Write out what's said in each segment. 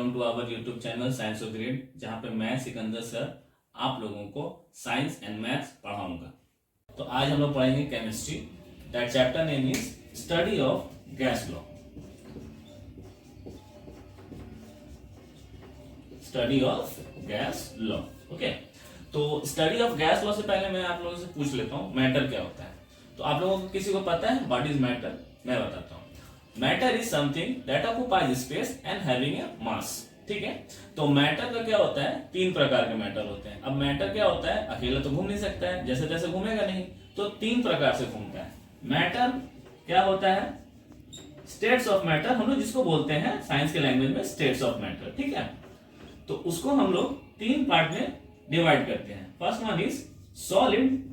Welcome to our YouTube channel science of grade, जहाँ पे मैं सिकंदर सर आप लोगों को साइंस एंड मैथ्स पढ़ाऊंगा। तो आज हम लोग पढ़ेंगे chemistry. That chapter name is study of gas law. Study of gas law. Okay, तो स्टडी ऑफ गैस लॉ से पहले मैं आप लोगों से पूछ लेता हूँ मैटर क्या होता है। तो आप लोगों को किसी को पता है व्हाट इज मैटर? मैं बताता हूँ। Matter is something that occupies space and having a mass. ठीक है, तो मैटर का क्या होता है? तीन प्रकार के मैटर होते हैं। अब मैटर क्या होता है? अकेला तो घूम नहीं सकता है, जैसे तैसे घूमेगा नहीं, तो तीन प्रकार से घूमता है। मैटर क्या होता है? स्टेट्स ऑफ मैटर, हम लोग जिसको बोलते हैं साइंस के लैंग्वेज में स्टेट्स ऑफ मैटर। ठीक है, तो उसको हम लोग तीन पार्ट में डिवाइड करते हैं। First one is solid,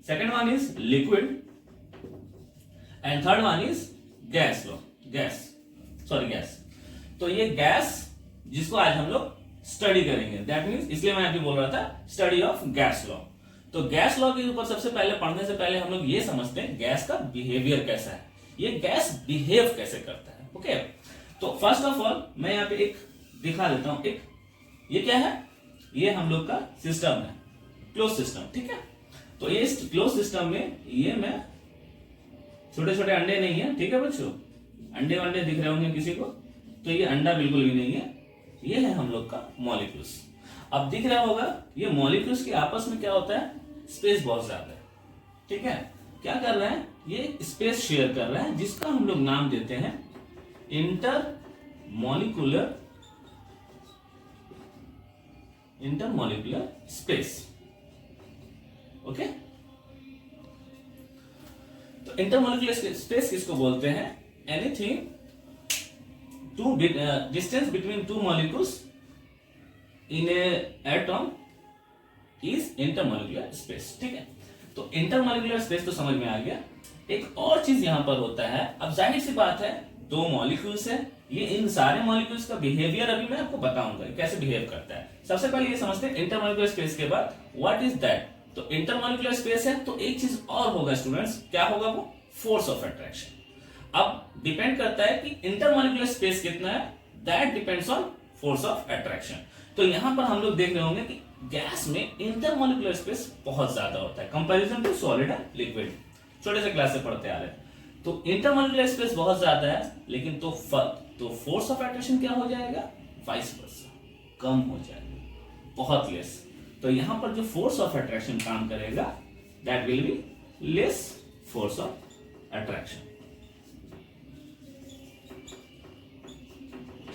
second one is liquid and third one is gas law. Gas. तो ये गैस जिसको आज हम लोग स्टडी करेंगे, दैट मींस, इसलिए मैं अभी बोल रहा था स्टडी ऑफ गैस लॉ। तो गैस लॉ के ऊपर सबसे पहले पढ़ने से पहले हम लोग ये समझते हैं गैस का बिहेवियर कैसा है, ये गैस बिहेव कैसे करता है। ओके, तो फर्स्ट ऑफ ऑल मैं यहाँ पे एक दिखा देता हूं। एक ये क्या है? ये हम लोग का सिस्टम है, क्लोज सिस्टम। ठीक है, तो ये क्लोज सिस्टम में ये मैं छोटे छोटे अंडे नहीं है। ठीक है बच्चों, अंडे वंडे दिख रहे होंगे किसी को, तो ये अंडा बिल्कुल भी नहीं है, ये है हम लोग का मॉलिक्यूल्स। अब दिख रहा होगा ये मॉलिक्यूल्स के आपस में क्या होता है? स्पेस बहुत ज्यादा है। ठीक है, क्या कर रहे हैं? ये स्पेस शेयर कर रहे हैं, जिसका हम लोग नाम देते हैं इंटरमॉलिक्यूलर स्पेस। ओके, तो इंटरमॉलिक्यूलर स्पेस किसको बोलते हैं? Anything to distance between two molecules in a atom is intermolecular space. ठीक है, तो इंटरमॉलिक्यूलर स्पेस तो समझ में आ गया। एक और चीज यहां पर होता है। अब जाहिर सी बात है, दो मॉलिक्यूल्स है, ये इन सारे मॉलिक्यूल्स का बिहेवियर अभी मैं आपको बताऊंगा कैसे बिहेव करता है। सबसे पहले ये समझते हैं इंटरमॉलिक्यूलर स्पेस के बाद व्हाट इज दैट। तो इंटरमॉलिक्यूलर स्पेस है, तो एक चीज और होगा स्टूडेंट्स, क्या होगा वो? Force of attraction. अब डिपेंड करता है कि इंटरमॉलिक्यूलर स्पेस कितना है, that depends on force of attraction. तो यहां पर हम लोग देख रहे होंगे कि गैस में इंटरमॉलिक्यूलर स्पेस बहुत ज्यादा होता है comparison to solid and liquid. छोटे से क्लास से पढ़ते आ रहे हैं, तो इंटरमॉलिक्यूलर स्पेस बहुत ज्यादा है, लेकिन तो फोर्स ऑफ अट्रैक्शन क्या हो जाएगा? वाइस वर्सा, कम हो जाएगा, बहुत लेस। तो यहां पर जो फोर्स ऑफ अट्रैक्शन काम करेगा, that will be less force of attraction.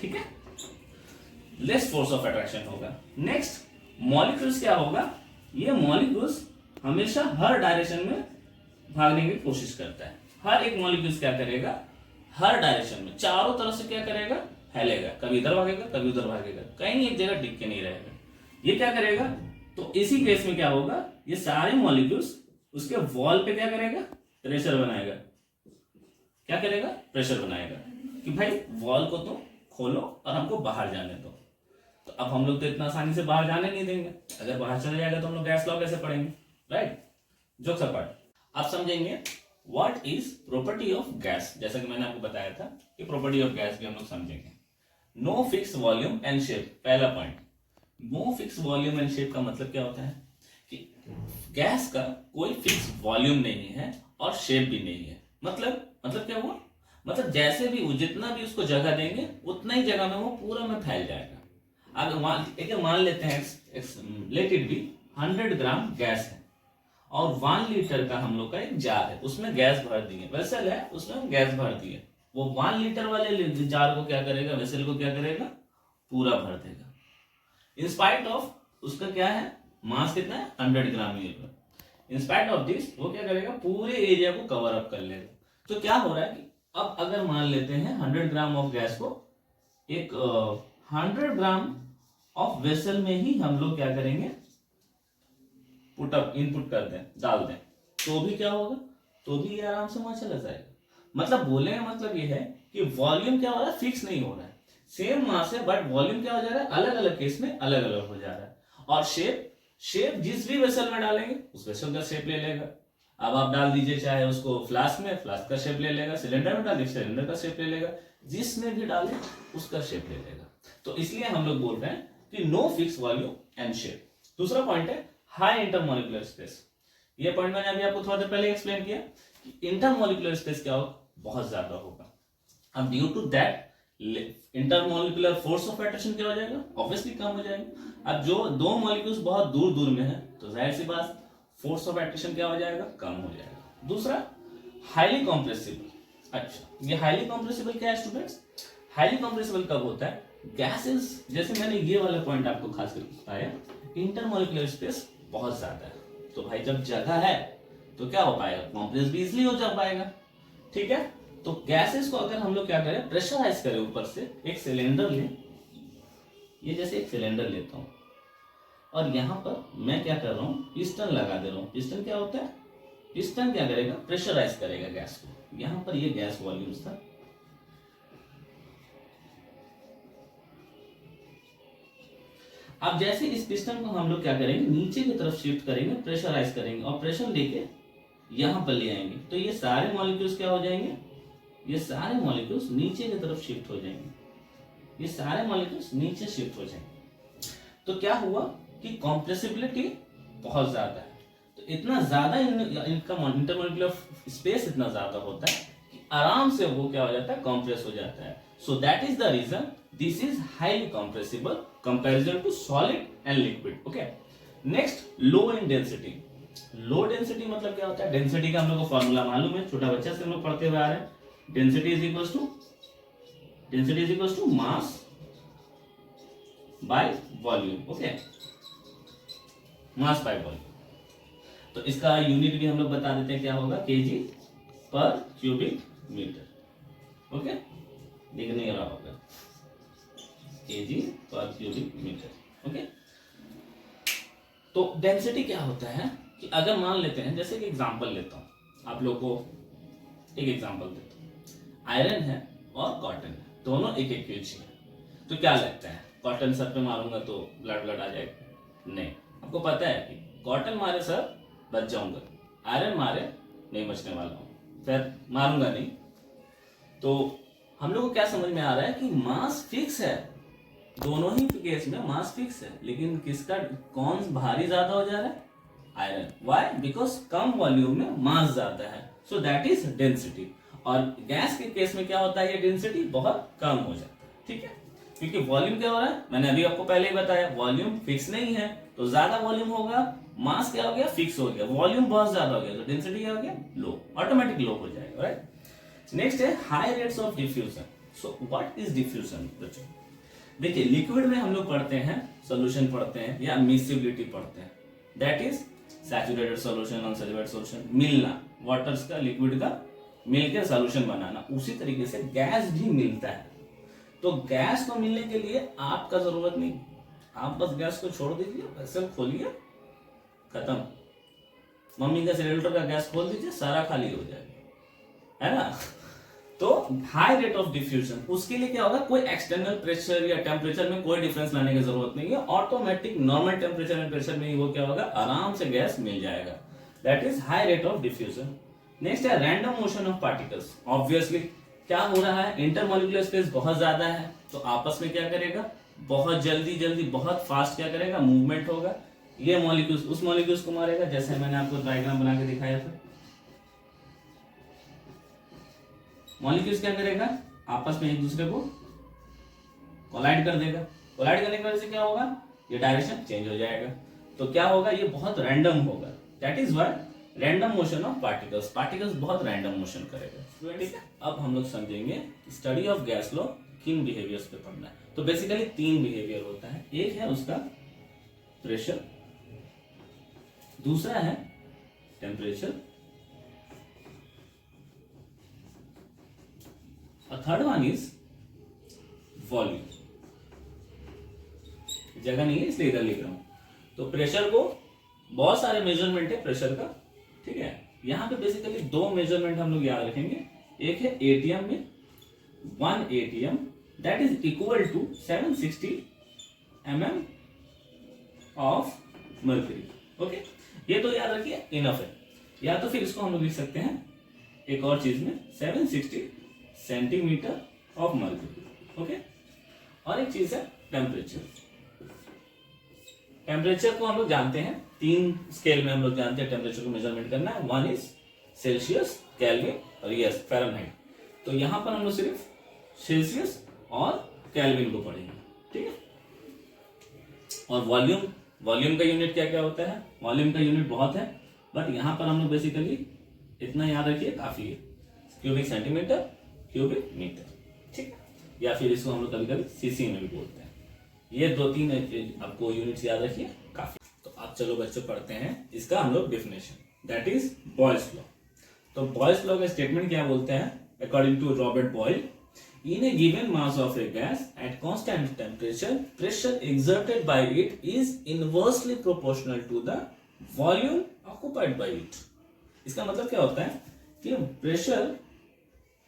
ठीक है, लेस फोर्स ऑफ अट्रैक्शन होगा। नेक्स्ट, मॉलिक्यूल्स क्या होगा? ये मॉलिक्यूल्स हमेशा हर डायरेक्शन में भागने की कोशिश करता है। हर एक मॉलिक्यूल्स क्या करेगा? हर डायरेक्शन में, चारों तरफ से क्या करेगा? फैलेगा, कभी इधर भागेगा, कभी उधर भागेगा, कहीं एक जगह टिक के नहीं रहेगा। ये क्या करेगा? तो इसी केस में क्या होगा? ये सारे मॉलिक्यूल्स उसके वॉल पे क्या करेगा? प्रेशर बनाएगा। क्या करेगा? प्रेशर बनाएगा कि भाई वॉल को तो खोलो और हमको बाहर जाने दो। तो अब हम लोग तो इतना आसानी से बाहर जाने नहीं देंगे। अगर बाहर चले जाएगा तो हम लोग गैस लॉ कैसे पढ़ेंगे? Right, jokes apart. आप समझेंगे what is property of gas. जैसा कि मैंने आपको बताया था कि प्रॉपर्टी ऑफ गैस भी हम लोग समझेंगे। No fix volume and shape. पहला point, no fix volume and shape का मतलब क्या होता है? कि गैस का कोई फिक्स वॉल्यूम नहीं है और शेप भी नहीं है। मतलब क्या हुआ? मतलब जैसे भी जितना भी उसको जगह देंगे, उतना ही जगह में वो पूरा में फैल जाएगा। अगर मान लेते हैं let it be 100 gram gas है और 1 लीटर का हम लोग का एक जार है, उसमें गैस भर दी है, वेसल है, उसमें गैस भर दी है। वो 1 लीटर वाले जार को क्या करेगा? वेसल को क्या करेगा? पूरा भर देगा। इन स्पाइट ऑफ उसका क्या है? मास कितना है? 100 ग्राम ही है। इन स्पाइट ऑफ दिस वो क्या करेगा? पूरे एरिया को कवर अप कर लेगा। तो क्या हो रहा है कि अब अगर मान लेते हैं 100 ग्राम ऑफ गैस को एक 100 ग्राम ऑफ वेसल में ही हम लोग क्या करेंगे? इनपुट कर दें, डाल दें, तो भी क्या होगा? तो भी ये आराम से वहां चला जाएगा। मतलब बोलने का मतलब ये है कि वॉल्यूम क्या हो रहा है? फिक्स नहीं हो रहा है। सेम मास है बट वॉल्यूम क्या हो जा रहा है? अलग अलग केस में अलग अलग हो जा रहा है। और शेप जिस भी वेसल में डालेंगे उस वेसल का शेप ले लेगा। अब आप डाल दीजिए चाहे उसको फ्लास्क में, फ्लास्क का शेप ले लेगा, सिलेंडर में डालिए सिलेंडर का शेप ले लेगा, जिसमें भी डाले उसका शेप ले लेगा। तो इसलिए हम लोग बोल रहे हैं कि no fix volume and shape. दूसरा पॉइंट है हाई इंटरमोलिकुलर स्पेस। ये पॉइंट मैंने अभी आपको थोड़ा देर पहले एक्सप्लेन किया कि इंटरमोलिकुलर स्पेस क्या होगा, बहुत ज्यादा होगा। अब due to that intermolecular force of attraction क्या हो जाएगा, ऑब्वियसली कम हो जाएगा। अब जो दो मॉलिक्यूल्स बहुत दूर दूर में है तो जाहिर सी बात फोर्स ऑफ अट्रैक्शन क्या हो जाएगा, कम हो जाएगा। दूसरा हाईली कॉम्प्रेसिबल। अच्छा, ये हाईली कॉम्प्रेसिबल क्या है स्टूडेंट्स, हाईली कॉम्प्रेसिबल कब होता है, गैसेस, जैसे मैंने ये वाला पॉइंट आपको खास करके बताया, इंटरमोलिकुलर स्पेस बहुत ज्यादा है, तो भाई जब जगह है तो क्या हो पाएगा, कॉम्प्रेस भी इजिली हो जा पाएगा। ठीक है, तो गैसेस को अगर हम लोग क्या करें, प्रेशराइज करें ऊपर से, एक सिलेंडर लें, ये जैसे एक सिलेंडर लेता हूं और यहां पर मैं क्या कर रहा हूं, पिस्टन लगा दे रहा हूं। पिस्टन क्या होता है, पिस्टन क्या करेगा, प्रेशराइज करेगा गैस को। यहां पर ये गैस वॉल्यूम्स था, अब जैसे इस पिस्टन को हम लोग क्या करेंगे, नीचे की तरफ शिफ्ट करेंगे, प्रेशराइज करेंगे और प्रेशर लेके यहां पर ले आएंगे, तो ये सारे मॉलिक्यूल्स क्या हो जाएंगे, ये सारे मॉलिक्यूल्स नीचे की तरफ शिफ्ट हो जाएंगे, ये सारे मॉलिक्यूल्स नीचे शिफ्ट हो जाएंगे। तो क्या हुआ कि कॉम्प्रेसिबिलिटी बहुत ज्यादा है, तो इतना ज्यादा इनका इंटरमोलिकुलर स्पेस इतना ज्यादा होता है कि आराम से वो क्या हो जाता है, कॉम्प्रेस हो जाता है। So that is the reason this is highly compressible comparison to solid and liquid. Okay, next low in density. Low density मतलब क्या होता है, डेंसिटी का हम लोग को फॉर्मूला मालूम है, छोटा बच्चा से हम लोग पढ़ते हुए आ रहे हैं। Density is equals to mass by volume. Okay, mass by volume, तो इसका यूनिट भी हम लोग बता देते हैं, क्या होगा, केजी पर क्यूबिक मीटर। ओके, दिख नहीं रहा होगा, केजी पर क्यूबिक मीटर। ओके, तो डेंसिटी क्या होता है कि अगर मान लेते हैं, जैसे कि एग्जांपल लेता हूं, आप लोग को एक एग्जांपल देता हूं, आयरन है और कॉटन है, दोनों एक एक केजी है, तो क्या लगता है, कॉटन सर पे मारूंगा तो ब्लड आ जाएगा, नहीं, आपको पता है कि कॉटन मारे सर बच जाऊंगा, आयरन मारे नहीं बचने वाला हूं, फिर मारूंगा नहीं। तो हम लोग को क्या समझ में आ रहा है कि मास फिक्स है, दोनों ही केस में मास फिक्स है, लेकिन किसका, कौन भारी ज्यादा हो जा रहा है, iron. Why, because come volume में मास ज्यादा है, सो दैट इज डेंसिटी। और गैस के केस में क्या होता है, ये डेंसिटी बहुत कम हो जाता है। ठीक है, क्योंकि वॉल्यूम क्या हो रहा है, मैंने अभी आपको पहले ही बताया, वॉल्यूम फिक्स नहीं है, तो ज्यादा वॉल्यूम होगा, मास क्या हो गया, फिक्स हो गया, वॉल्यूम बहुत ज्यादा हो गया, तो डेंसिटी क्या हो गया, लो, ऑटोमेटिक लो हो जाएगा। राइट, नेक्स्ट है high rates of diffusion. So what is diffusion बच्चों, देखिए लिक्विड में हम लोग पढ़ते हैं, सॉल्यूशन पढ़ते हैं या मिक्सिबिलिटी पढ़ते हैं, that is saturated solution, unsaturated solution, मिलना, वाटर्स का लिक्विड का मिलकर सॉल्यूशन बनाना। उसी तरीके से गैस भी मिलता है, तो गैस को मिलने के लिए आपका जरूरत नहीं, आप बस गैस को छोड़ दीजिए, वेसल खोलिए, खत्म, मम्मी का सिलेंडर का गैस खोल दीजिए, सारा खाली हो जाएगा, है ना। तो हाई रेट ऑफ डिफ्यूजन, उसके लिए क्या होगा, कोई एक्सटर्नल प्रेशर या टेम्परेचर में कोई डिफरेंस लाने की जरूरत नहीं है, automatic normal temperature and pressure में ही वो क्या होगा, आराम से गैस मिल जाएगा, that is high rate of diffusion. Next है random motion of particles. Obviously क्या हो रहा है, इंटरमोलिकुलर स्पेस बहुत ज्यादा है, तो आपस में क्या करेगा, बहुत जल्दी जल्दी बहुत फास्ट क्या करेगा, मूवमेंट होगा, ये मॉलिक्यूल्स उस मॉलिक्यूल्स को मारेगा, जैसे मैंने आपको डायग्राम बना के दिखाया था। मॉलिक्यूल्स क्या करेगा, आपस में एक दूसरे को कोलाइड कर देगा, कोलाइड करने की वजह से क्या होगा, ये डायरेक्शन चेंज हो जाएगा, तो क्या होगा, ये बहुत रैंडम होगा, that is what random motion of particles, particles बहुत रैंडम मोशन करेगा। ठीक है, अब हम लोग समझेंगे स्टडी ऑफ गैस लॉ किन बिहेवियर्स पे पढ़ना है। तो बेसिकली 3 बिहेवियर होता है, एक है उसका प्रेशर, दूसरा है टेम्परेचर, और थर्ड वन इज वॉल्यूम। जगह नहीं है इसलिए इधर लिख रहा हूं। तो प्रेशर को बहुत सारे मेजरमेंट है प्रेशर का, ठीक है, यहां पे बेसिकली 2 मेजरमेंट हम लोग याद रखेंगे, एक है एटीएम में, 1 ATM that is equal to 760 mm of mercury. Okay, ये तो याद रखिए, इनफ है। या तो फिर इसको हम लोग लिख सकते हैं एक और चीज में 760 सेंटीमीटर ऑफ मर्क्यूरी। ओके, और एक चीज है टेम्परेचर। टेम्परेचर को हम लोग जानते हैं, 3 स्केल में हम लोग जानते हैं टेम्परेचर को मेजरमेंट करना है। 1 इज सेल्सियस, केल्विन और यस फ़ारेनहाइट। तो यहां पर हम लोग सिर्फ सेल्सियस और केल्विन को पढ़ेंगे, ठीक है। और वॉल्यूम का यूनिट क्या क्या होता है? वॉल्यूम का यूनिट बहुत है, बट यहां पर हम लोग बेसिकली इतना याद रखिए काफी है, क्यूबिक सेंटीमीटर, क्यूबिक मीटर, ठीक। या फिर इसको हम लोग कभी कभी सीसी में भी बोलते हैं। ये 2-3 आपको यूनिट्स याद रखिए काफी। तो अब चलो बच्चों पढ़ते हैं इसका हम लोग definition, that is Boyle's law. तो बॉयल्स लॉ का स्टेटमेंट क्या बोलते हैं? According to Robert Boyle, in a given mass of a gas at constant temperature, pressure exerted by it is inversely proportional to the volume occupied by it. इसका मतलब क्या होता है कि pressure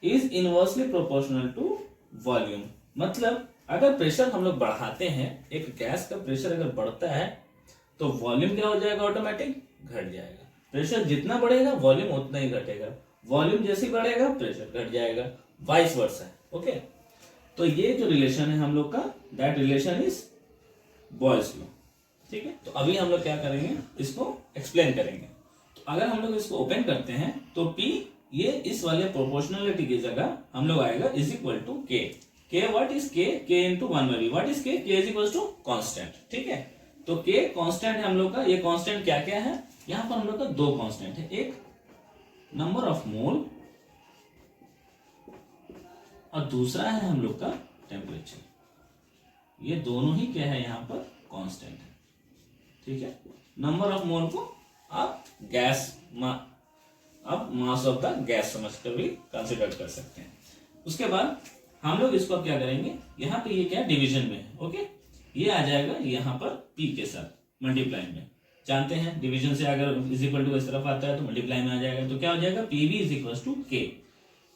is inversely proportional to volume. मतलब अगर pressure हम लोग बढ़ाते हैं, एक गैस का प्रेशर अगर बढ़ता है तो वॉल्यूम क्या हो जाएगा? ऑटोमेटिक घट जाएगा। प्रेशर जितना बढ़ेगा वॉल्यूम उतना ही घटेगा, वॉल्यूम जैसे ही बढ़ेगा प्रेशर घट जाएगा, वाइस वर्सा है। ओके, तो ये जो रिलेशन है हम लोग का, that relation is Boyle's law, ठीक है। तो अभी हम लोग क्या करेंगे, इसको एक्सप्लेन करेंगे। तो अगर हम लोग इसको ओपन करते हैं तो P, ये इस वाले प्रोपोर्शनलिटी की जगह हम लोग आएगा is equal to K। K what is K? K into 1/V। What is K? K is equal to constant, ठीक है। तो K कांस्टेंट है हम लोग का। ये कांस्टेंट क्या क्या है? यहां पर हम लोग का 2 कांस्टेंट है, एक नंबर ऑफ मोल और दूसरा है हम लोग का टेम्परेचर। ये दोनों ही क्या है यहाँ पर? कांस्टेंट है, ठीक है। नंबर ऑफ मोल को आप गैस आप मास ऑफ द गैस समझकर भी कंसिडर कर सकते हैं। उसके बाद हम लोग इसको क्या करेंगे, यहाँ पे ये क्या डिवीजन में है, ओके। ये आ जाएगा यहाँ पर P के साथ मल्टीप्लाई में। जानते हैं डिवीजन से अगर इज इक्वल टू इस तरफ आता है तो मल्टीप्लाई में आ जाएगा, तो क्या हो जाएगा? PV is equal to K।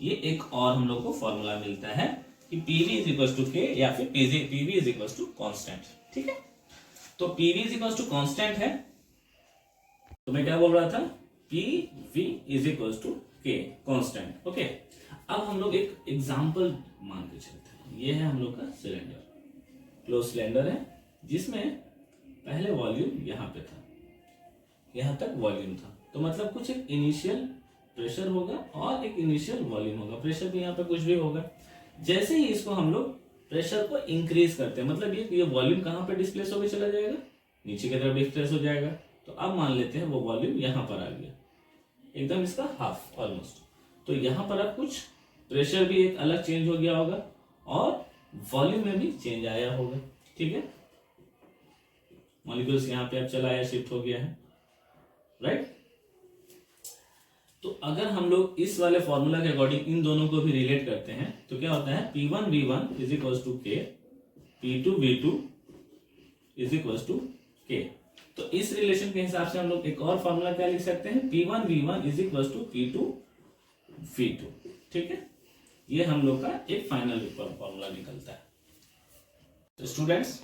ये एक और हम लोग को फॉर्मूला मिलता है कि PV is equal to K या फिर PV is equal to constant, ठीक है। तो PV is equal to constant है, तो मैं क्या बोल रहा था? PV is equal to K constant, okay. अब हम लोग एक एग्जांपल मान के चलते हैं। ये है हम लोग का सिलेंडर, क्लोज सिलेंडर है, जिसमें पहले वॉल्यूम यहाँ पे था, यहाँ तक वॉल्यूम था। तो मतलब कुछ एक इनिशियल प्रेशर होगा और एक इनिशियल वॉल्यूम होगा। प्रेशर भी यहाँ पे कुछ भी होगा। जैसे ही इसको हम लोग प्रेशर को इंक्रीज करते हैं, मतलब ये वॉल्यूम कहाँ पे डिस्प्लेस होकर चला जाएगा? नीचे की तरफ डिस्प्लेस हो जाएगा। तो अब मान लेते हैं वो वॉल्यूम यहाँ पर आ गया, एकदम इसका हाफ ऑलमोस्ट। तो यहाँ पर अब कुछ प्रेशर भी एक अलग चेंज हो गया होगा और वॉल्यूम में भी चेंज आया होगा, ठीक है। मॉलिक्यूल्स यहाँ पे अब चला आया, शिफ्ट हो गया है, राइट। तो अगर हम लोग इस वाले फॉर्मूला के अकॉर्डिंग इन दोनों को भी रिलेट करते हैं तो क्या होता है? P1V1 is equal to K, P2V2 is equal to K। तो इस रिलेशन के हिसाब से हम लोग एक और फॉर्मूला क्या लिख सकते हैं? P1V1 is equal to P2V2, ठीक है। ये हम लोग का एक फाइनल फॉर्मूला निकलता है। तो स्टूडेंट्स,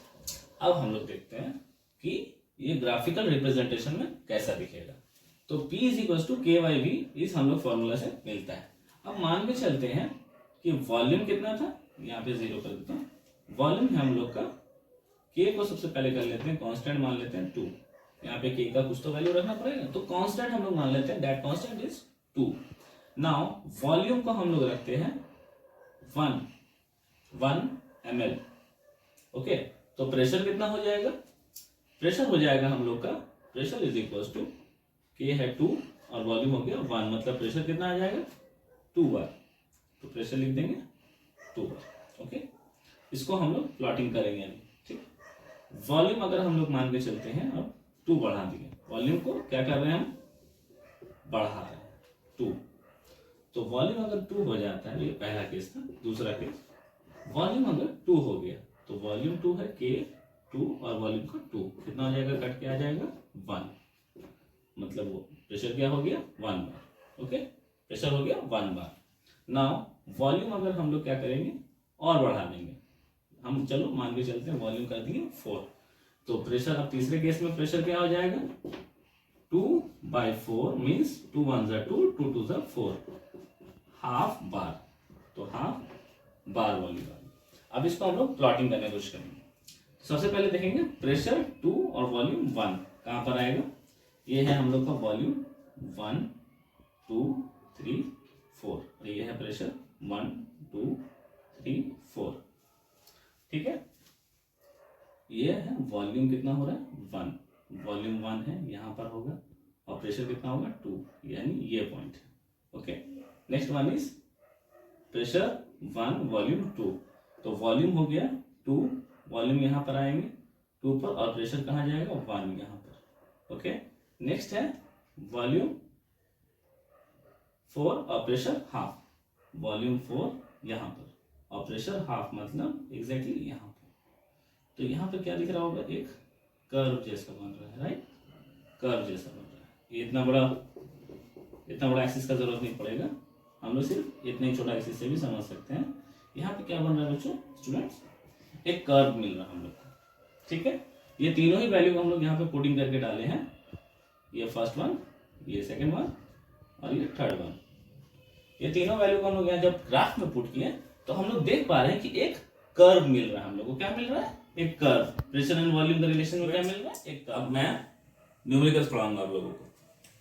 अब हम लोग देखते हैं कि ये ग्राफिकल रिप्रेजेंटेशन में कैसा दिखेगा। तो P is equal to K/V इस हम लोग फॉर्मूला से मिलता है। अब मान के चलते हैं कि वॉल्यूम कितना था, यहाँ पे 0 कर देता हूँ। वॉल्यूम है हम लोग का, K को सबसे पहले कर लेते हैं कांस्टेंट, मान लेते हैं 2। यहाँ पे K का कुछ तो वैल्यू रखना पड़ेगा, तो कांस्टेंट हम लोग मान लेते हैं, that constant is 2। Now volume को हम लोग रखते हैं 1 ml, ओके। तो प्रेशर कितना हो जाएगा? प्रेशर हो जाएगा हम लोग का, pressure is equal to K है 2 और वॉल्यूम हो गया 1, मतलब प्रेशर कितना आ जाएगा? 2 बार। तो प्रेशर लिख देंगे 2 बार, ओके। इसको हम लोग प्लॉटिंग करेंगे अभी, ठीक। वॉल्यूम अगर हम लोग मान के चलते हैं, अब 2 बढ़ा दिए, वॉल्यूम को क्या कर रहे हैं हम? बढ़ा रहे हैं 2। तो वॉल्यूम अगर 2 हो जाता है, ये पहला केस था। दूसरा केस, वॉल्यूम अगर 2 हो गया तो वॉल्यूम 2 है, K 2 और वॉल्यूम का 2 कितना हो जाएगा? कट के आ जाएगा 1, मतलब वो प्रेशर क्या हो गया? 1 बार, ओके। प्रेशर हो गया 1 बार। नाउ वॉल्यूम अगर हम लोग क्या करेंगे और बढ़ा देंगे, हम चलो मान के चलते हैं वॉल्यूम कर दिए 4, तो प्रेशर अब तीसरे केस में प्रेशर क्या हो जाएगा? 2/4 मीन्स 2 1 जा 2, 2 2 जा 4, हाफ बार, तो हाफ बार वॉल्यूम। अब इसको हम लोग प्लॉटिंग करने की कोशिश करेंगे। सबसे पहले देखेंगे प्रेशर 2 और वॉल्यूम 1 कहां पर आएगा। ये है हम लोग का वॉल्यूम 1 2 3 4 और ये है प्रेशर 1 2 3 4, ठीक है। ये है वॉल्यूम कितना हो रहा है 1, वॉल्यूम 1 है यहां पर होगा, और प्रेशर कितना होगा 2, यानी ये पॉइंट है। Okay, next one is pressure 1 volume 2, तो वॉल्यूम हो गया 2, वॉल्यूम यहां पर आएंगे 2 पर, और प्रेशर कहां जाएगा 1 यहां पर। ओके, नेक्स्ट है वॉल्यूम 4 और प्रेशर हाफ, वॉल्यूम 4 यहां पर और प्रेशर हाफ, मतलब एग्जैक्टली यहां पर। तो यहां पर क्या दिख रहा होगा, एक कर्व जैसा बन रहा है, राइट, कर्व जैसा बन रहा है। ये इतना बड़ा एक्सिस का जरूरत नहीं पड़ेगा, हम लोग सिर्फ इतने छोटा एक्सिस से भी समझ सकते हैं। यहाँ पे क्या बन रहा है बच्चों, स्टूडेंट्स, एक कर्व मिल रहा है हम लोग को, ठीक है। ये तीनों ही वैल्यू हम लोग यहाँ पे पुटिंग करके डाले हैं, ये फर्स्ट वन, ये सेकंड वन और ये थर्ड वन। ये तीनों वैल्यू को हम लोग यहाँ जब ग्राफ में पुट किए तो हम लोग देख पा रहे हैं कि एक कर्व मिल रहा है हम लोग को। क्या मिल रहा है, एक कर्व। प्रेशर एंड वॉल्यूम का रिलेशन में क्या मिल रहा है, एक कर्व। अब मैं न्यूमेरिकल्स पढ़ाऊंगा आप लोगों को,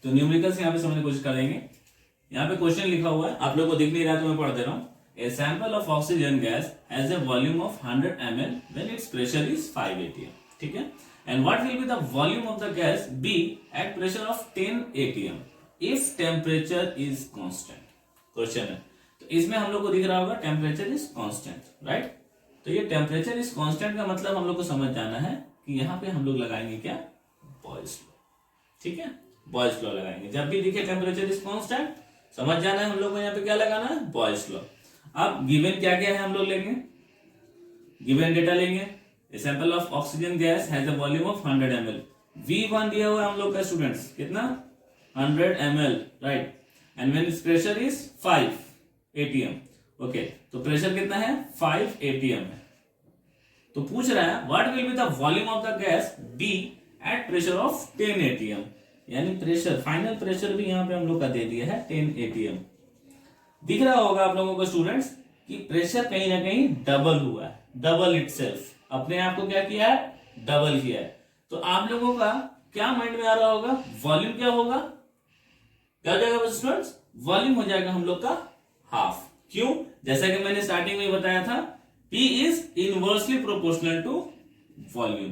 तो न्यूमेरिकल्स यहाँ पे समझने की कोशिश करेंगे। यहाँ पे क्वेश्चन लिखा हुआ है, आप लोगों को दिख नहीं रहा है तो मैं पढ़ दे रहा हूँ। A sample of oxygen gas has a volume of 100 ml when its pressure is 5 atm, ठीक है। And what will be the volume of the gas B at pressure of 10 atm if temperature is constant? Question है, तो इसमें हम लोग को दिख रहा होगा टेम्परेचर इज कांस्टेंट, राइट। तो ये टेम्परेचर इज कांस्टेंट का मतलब हम लोग को समझ जाना है कि यहाँ पे हम लोग लगाएंगे क्या, बॉयल्स लॉ, ठीक है। बॉयल्स लॉ लगाएंगे, जब भी दिखे टेम्परेचर इज कांस्टेंट समझ जाना है हम लोग को यहाँ पे क्या लगाना है, बॉयल्स लॉ। अब गिवन क्या क्या है हम लोग लेंगे, गिवन डेटा लेंगे। A sample of oxygen gas has a volume of 100 ml, V1 दिया हुआ है हम लोग का स्टूडेंट्स, कितना 100 ml, right. And when it's pressure is 5 atm, okay, तो प्रेशर कितना है 5 atm है। तो पूछ रहा है what will be the volume of the gas B at pressure of 10 atm, यानी प्रेशर, फाइनल प्रेशर भी यहाँ पे हम लोग का दे दिया है 10 atm। दिख रहा होगा आप लोगों को स्टूडेंट्स कि प्रेशर कहीं ना कहीं डबल हुआ है, डबल इटसेल्फ, अपने आप को क्या किया है, डबल किया है। तो आप लोगों का क्या माइंड में आ रहा होगा, वॉल्यूम क्या होगा, क्या हो जाएगा स्टूडेंट्स, वॉल्यूम हो जाएगा हम लोग का हाफ। क्यों, जैसा कि मैंने स्टार्टिंग में बताया था, P is inversely proportional to volume,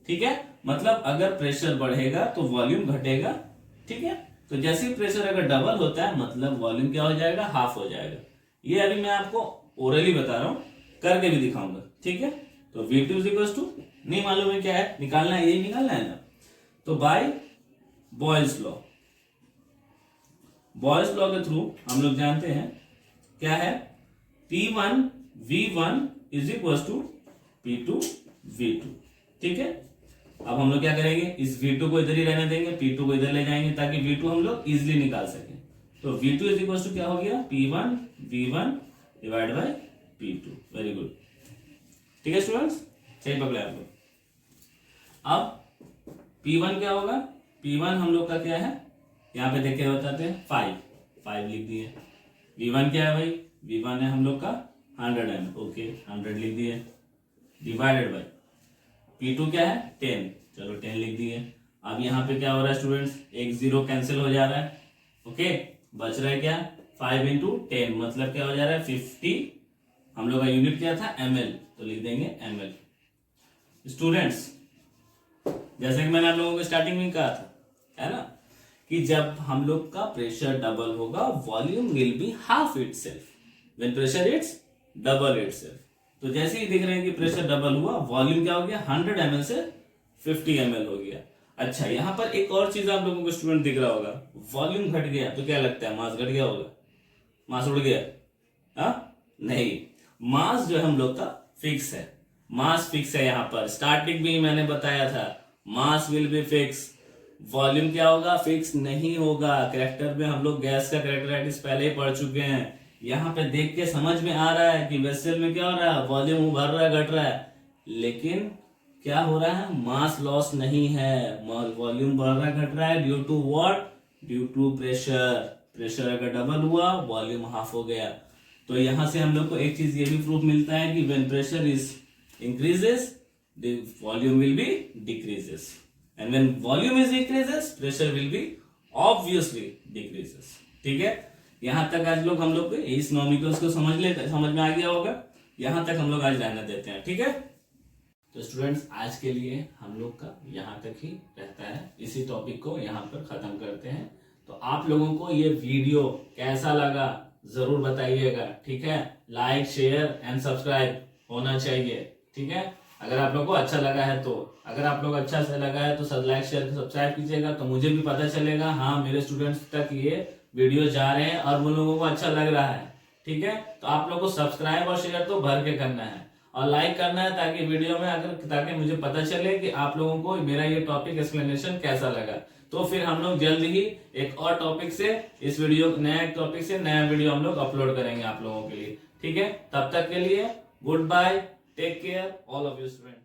ठीक है। मतलब अगर प्रेशर बढ़ेगा तो वॉल्यूम घटेगा, ठीक है। तो जैसे ही प्रेशर अगर डबल होता है मतलब वॉल्यूम क्या हो जाएगा, हाफ हो जाएगा। ये अभी मैं आपको ओरली बता रहा हूं, करके भी दिखाऊंगा, ठीक है। तो V2 इज इक्वल टू, नहीं मालूम है क्या है, निकालना है, यही निकालना है ना। तो by Boyle's law, Boyle's law के थ्रू हम लोग जानते हैं क्या है, P1 V1 is equal to P2 V2, ठीक है। अब हम लोग क्या करेंगे, इस V2 को इधर ही रहने देंगे, P2 को इधर ले जाएंगे ताकि V2 हम लोग इजिली निकाल सके। तो V2 इज इक्वल टू क्या हो गया, P1 V1 divide by P2, very good, ठीक है स्टूडेंट्स, सही पकड़े आप लोग। अब P1 क्या होगा, P1 हम लोग का क्या है, यहाँ पे देख के बताते हैं, 5 लिख दिए। V1 क्या है भाई, V1 है हम लोग का 100 ml, ओके 100 लिख दिए, डिवाइडेड बाय P2 क्या है 10, चलो 10 लिख दिए। अब यहाँ पे क्या हो रहा है स्टूडेंट्स, एक जीरो कैंसिल हो जा रहा है, ओके, बच रहा है क्या 5 इंटू 10, मतलब क्या हो जा रहा है 50। हम लोग का यूनिट क्या था ml, तो लिख देंगे ml। स्टूडेंट्स जैसे कि मैंने आप लोगों को स्टार्टिंग में कहा था, है ना, कि जब हम लोग का प्रेशर डबल होगा volume will be half itself, when pressure it's double itself. तो जैसे ही देख रहे हैं कि प्रेशर डबल हुआ, वॉल्यूम क्या हो गया 100 ml से 50 ml हो गया। अच्छा, यहाँ पर एक और चीज आप लोगों को स्टूडेंट दिख रहा होगा, वॉल्यूम घट गया तो क्या लगता है, मास घट गया होगा, मास उड़ गया, नहीं, मास जो है हम लोग का फिक्स है, मास फिक्स है। यहाँ पर स्टार्टिंग में मैंने बताया था, mass will be fix, volume क्या होगा, फिक्स नहीं होगा। कैरेक्टर में हम लोग गैस का कैरेक्टरिस्टिक्स पहले ही पढ़ चुके हैं। यहाँ पे देख के समझ में आ रहा है कि वेसल में क्या हो रहा है, वॉल्यूम बढ़ रहा है घट रहा है, लेकिन क्या हो रहा है, मास लॉस नहीं है, वॉल्यूम बढ़ रहा घट रहा है due to what, due to pressure. Pressure अगर डबल हुआ वॉल्यूम हाफ हो गया। तो यहां से हम लोग को एक चीज ये भी प्रूफ मिलता है कि when pressure is increases the volume will be decreases, and when volume is decreases pressure will be obviously decreases. ठीक है, यहां तक आज लोग हम लोग इस नॉमिकल्स को समझ में आ गया होगा। यहां तक हम लोग आज रहने देते हैं। ठीक है, तो स्टूडेंट्स आज के लिए हम लोग का यहाँ तक ही रहता है। इसी टॉपिक को यहाँ पर खत्म करते हैं। तो आप लोगों को ये वीडियो कैसा लगा जरूर बताइएगा। ठीक है, लाइक शेयर एंड सब्सक्राइब होना चाहिए। ठीक है, अगर आप लोग को अच्छा लगा है तो, अगर आप लोग अच्छा से लगा है तो लाइक शेयर सब्सक्राइब कीजिएगा, तो मुझे भी पता चलेगा हाँ मेरे स्टूडेंट्स तक ये वीडियो जा रहे हैं और वो लोगों को अच्छा लग रहा है। ठीक है, तो आप लोग को सब्सक्राइब और शेयर तो भर के करना है और लाइक करना है, ताकि वीडियो में ताकि मुझे पता चले कि आप लोगों को मेरा ये टॉपिक एक्सप्लेनेशन कैसा लगा। तो फिर हम लोग जल्द ही एक और टॉपिक से इस वीडियो नया टॉपिक से नया वीडियो हम लोग अपलोड करेंगे आप लोगों के लिए। ठीक है, तब तक के लिए good bye, take care all of you student.